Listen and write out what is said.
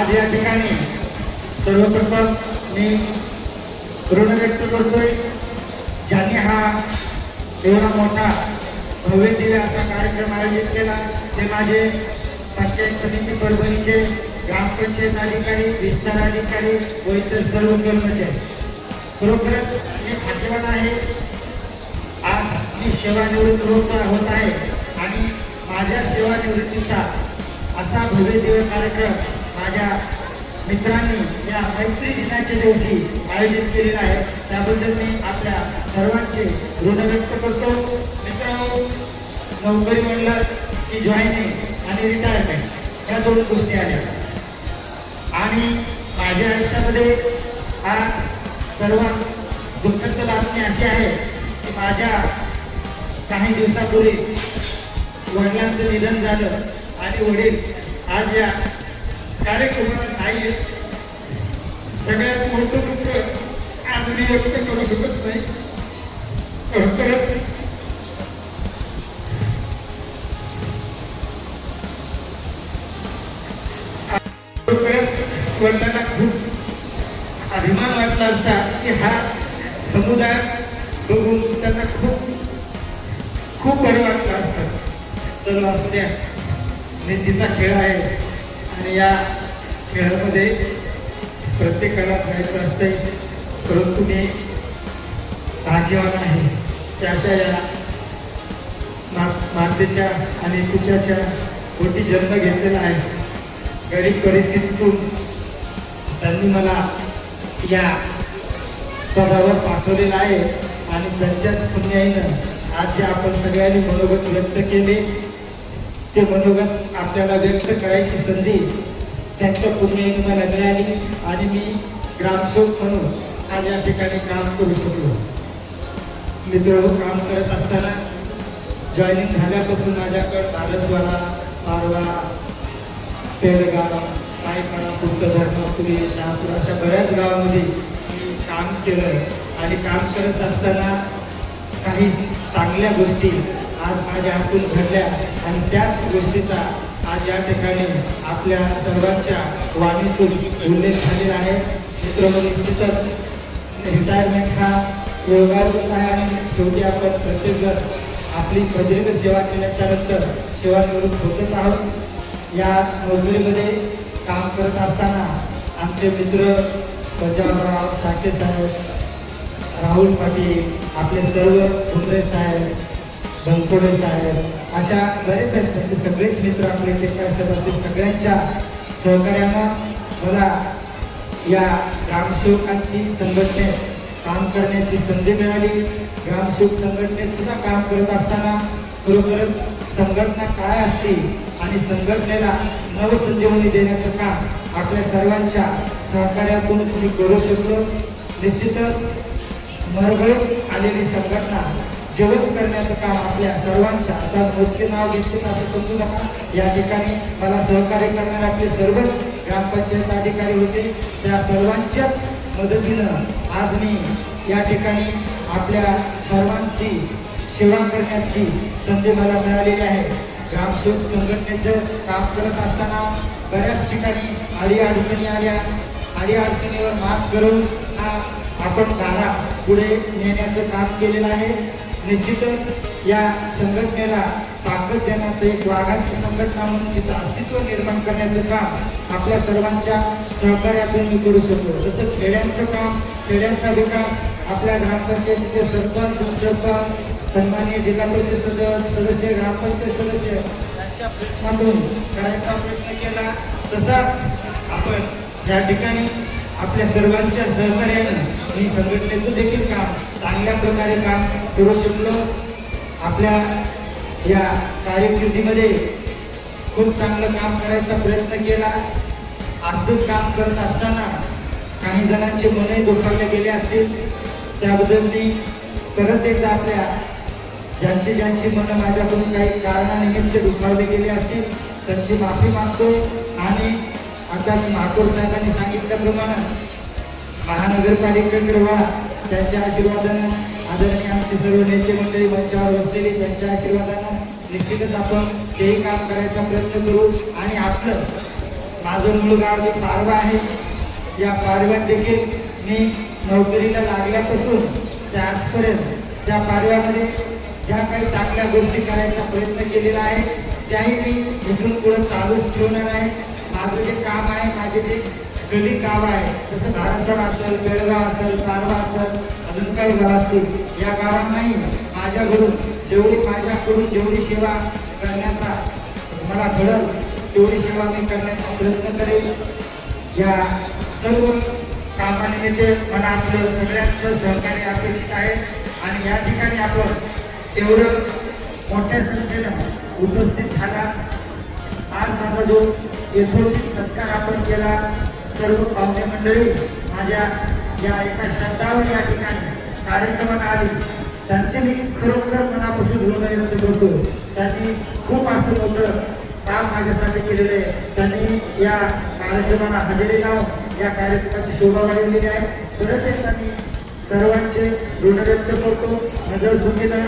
आज या ठिकाणी सर्वप्रथम मी ऋण व्यक्त करतोय ज्यांनी हा एवढा मोठा भव्य दिव्य असा कार्यक्रम आयोजित केला ते माझे पंचायत समिती परभणीचे ग्रामपंचायत अधिकारी विस्तार अधिकारी व इतर सर्व कर्मचारी. खरोखरच मी भाग्यवान आहे. आज मी सेवानिवृत्त होत आहे आणि माझ्या सेवानिवृत्तीचा असा भव्य दिव्य कार्यक्रम माझ्या मित्रांनी या मैत्री दिनाच्या दिवशी आयोजित केलेला आहे. त्याबद्दल मी आपल्या सर्वांचे ऋण व्यक्त करतो. मित्रांनो, नोकरी म्हणलं की जॉईनिंग आणि रिटायरमेंट या दोन गोष्टी आल्या आणि माझ्या आयुष्यामध्ये आज सर्वात दुःखद बातमी अशी आहे की माझ्या काही दिवसापूर्वी वडिलांचं निधन झालं आणि वडील आज या कार्यक्रमात नाही. सगळ्यात मोठं दुःख आज मी व्यक्त करू शकत नाही. वडिलांना खूप अभिमान वाटला असता की हा समुदाय बघून त्यांना खूप बरं वाटलं असतं. तर असू द्या, मेहंदीचा खेळ आहे आणि या खेळामध्ये प्रत्येकाला जायचं असते. परंतु मी भाग्यवान आहे त्याच्या या मातेच्या आणि पित्याच्या पोटी जन्म घेतलेला आहे. गरीब परिस्थितीतून त्यांनी मला या पदावर पाठवलेलं आहे आणि त्यांच्याच पुण्याईनं आज जे आपण सगळ्यांनी मनोगत व्यक्त केले ते मनोगत आपल्याला व्यक्त करायची संधी त्यांच्या पुण्याईनं मला मिळाली आणि मी ग्रामसेवक म्हणून आज या ठिकाणी काम करू शकलो. मित्रांनो, काम करत असताना जॉईनिंग झाल्यापासून माझ्याकडे धारसवाडा, पारवा, पेडगाव, पायपाडा, धर्मापुरी, शहापूर अशा बऱ्याच गावामध्ये मी काम केलं आणि काम करत असताना काही चांगल्या गोष्टी आज माझ्या हातून घडल्या आणि त्याच गोष्टीचा आज या ठिकाणी आपल्या सर्वांच्या वाणीतून उल्लेख झालेला आहे. मित्रांनो, निश्चितच रिटायरमेंट हा योगारूप आहे आणि शेवटी आपण प्रत्येकजण आपली प्रदीर्घ सेवा केल्याच्या नंतर सेवानिवृत्त होतच आहोत. या नोकरीमध्ये काम करत असताना आमचे मित्र पंजाबराव साठे साहेब, राहुल पाटील, आपले सर्व भुमरे साहेब, बनसोडे साहेब अशा बरेच आहेत. त्यांचे सगळेच मित्र आपले सगळ्यांच्या सहकार्यानं मला या ग्रामसेवकांची संघटनेत काम करण्याची संधी मिळाली. ग्रामसेवक संघटनेत सुद्धा काम करत असताना खरोखरच संघटना काय असते आणि संघटनेला नवसंजीवनी देण्याचं काम आपल्या सर्वांच्या सहकार्यातून तुम्ही करू शकतो. निश्चितच मरगळून आलेली संघटना जिवंत करण्याचं काम आपल्या सर्वांच्या, आता मोजके नाव घेतले असं समजू नका. या ठिकाणी मला सहकार्य करणारे आपले सर्व ग्रामपंचायत अधिकारी होते. त्या सर्वांच्याच मदतीनं आज मी या ठिकाणी आपल्या सर्वांची सेवा करण्याची संधी मला मिळालेली आहे. ग्रामसेवक संघटनेचं काम करत असताना बऱ्याच ठिकाणी अडीअडचणी आल्या. अडीअडचणीवर मात करून हा आपण गाडा पुढे नेण्याचं काम केलेलं आहे. निश्चितच या संघटनेला ताकद देण्याचं एक वाघाची संघटना म्हणून तिचं अस्तित्व निर्माण करण्याचं काम आपल्या सर्वांच्या सहकार्यातून मी करू शकतो. जसं खेड्यांचं काम, खेड्यांचा विकास आपल्या ग्रामपंचायतीचे सरपंच, उपसरपंच, सन्माननीय जिल्हा परिषद सदस्य, ग्रामपंचायत सदस्य यांच्या प्रयत्नातून करायचा प्रयत्न केला. तसाच आपण या ठिकाणी आपल्या सर्वांच्या सहकार्यानं ही संघटनेचं देखील काम चांगल्या प्रकारे काम करू शकलो. आपल्या या कारकिर्दीमध्ये खूप चांगलं काम करायचा प्रयत्न केला. असंच काम करत असताना काही जणांचे मनही दुखावले गेले असतील. त्याबद्दल मी परत एकदा आपल्या ज्यांची मनं माझ्याकडून काही कारणानिमित्त दुखावले गेले असतील त्यांची माफी मागतो. आणि आता महापौर साहेबांनी सांगितल्याप्रमाणे महानगरपालिकेकडे वळा. त्यांच्या आशीर्वादानं, आदरणीय आमचे सर्व नेते मंडळी मंचावर बसलेली त्यांच्या आशीर्वादानं निश्चितच आपण तेही काम करायचा प्रयत्न करू आणि आपलं माझं मूळ गाव जे पारवा आहे, या पारव्यात देखील मी नोकरीला लागल्यापासून ते आजपर्यंत त्या पारव्यामध्ये ज्या काही चांगल्या गोष्टी करायचा प्रयत्न केलेला आहे त्याही मी इथून पुढे चालूच ठेवणार आहे. माझं जे काम आहे, माझे जे गली गाव आहे, जसं धारासड असेल, बेळगाव असेल, पारवा असेल, अजून काही गाव असतील, या गावांनाही माझ्याकडून जेवढी सेवा करण्याचा मला घडल तेवढी सेवा मी करण्याचा प्रयत्न करेल. या सर्व कामानिमित्त मला आपलं सगळ्यांचं सहकार्य अपेक्षित आहे आणि या ठिकाणी आपण एवढं मोठ्या संख्येनं उपस्थित झाला. आज माझा जो यथोचित सत्कार आपण केला, सर्व पाहुणे मंडळी माझ्या या एका शब्दावर या ठिकाणी कार्यक्रमाला आली, त्यांचे मी खरोखर मनापासून ऋण व्यक्त करतो. त्यांनी खूप असं मोठं काम माझ्यासाठी केलेलं आहे. त्यांनी या कार्यक्रमाला हजेरी लावून या कार्यक्रमाची शोभा वाढवलेली आहे. खरंच त्यांनी सर्वांचे ऋण व्यक्त करतो. नजर चुकीनं